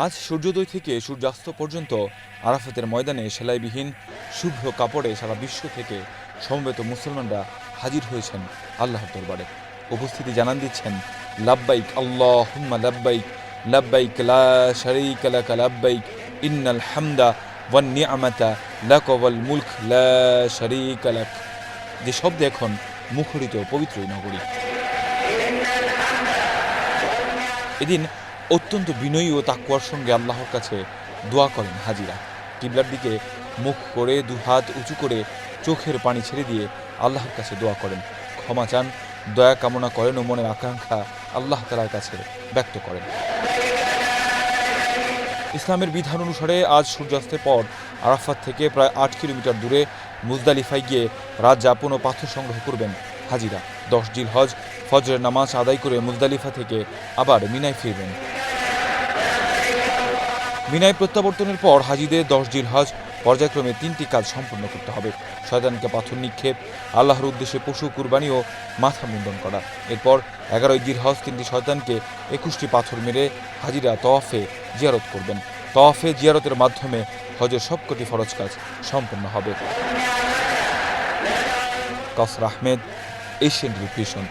আজ সূর্যোদয় থেকে সূর্যাস্ত পর্যন্ত আরাফাতের ময়দানে সেলাইবিহীন শুভ্র কাপড়ে সারা বিশ্ব থেকে সমবেত মুসলমানরা হাজির হয়েছেন আল্লাহর দরবারে। উপস্থিতি জানান দিচ্ছেন লাব্বাইক আল্লাহুম্মা লাব্বাইক, লাব্বাইক লা শারীকা লাক লাব্বাইক, ইন্নাল হামদা ওয়ান নি'মাতা লাক ওয়াল মুলক লা শারীকা লাক। যে শব্দে এখন মুখরিত পবিত্র নগরী। এদিন অত্যন্ত বিনয়ী ও তাকওয়ার সঙ্গে আল্লাহর কাছে দোয়া করেন হাজিরা। কিবলার দিকে মুখ করে দুহাত উঁচু করে চোখের পানি ছেড়ে দিয়ে আল্লাহর কাছে দোয়া করেন, ক্ষমা চান, দয়া কামনা করেন ও মনের আকাঙ্ক্ষা আল্লাহ তাআলার কাছে ব্যক্ত করেন। ইসলামের বিধান অনুসারে আজ সূর্যাস্তের পর আরাফাত থেকে প্রায় ৮ কিলোমিটার দূরে মুজদালিফায় গিয়ে রাত যাপন ও পাথর সংগ্রহ করবেন হাজিরা। 10 জিলহজ ফজরের নামাজ আদায় করে মুজদালিফা থেকে আবার মিনায় ফিরবেন। মিনায় প্রত্যাবর্তনের পর হাজিদের 10 জিলহজ পর্যায়ক্রমে 3টি কাজ সম্পন্ন করতে হবে। শয়তানকে পাথর নিক্ষেপ, আল্লাহর উদ্দেশ্যে পশু কুরবানি ও মাথা মুন্ডন করা। এরপর 11 জিলহজ 3টি শয়তানকে 21টি পাথর মেরে হাজিরা তওয়াফে জিয়ারত করবেন। তওয়াফে জিয়ারতের মাধ্যমে হজের সবকটি ফরজ কাজ সম্পন্ন হবে। কাউসার আহমেদ, এশিয়ান টেলিভিশন।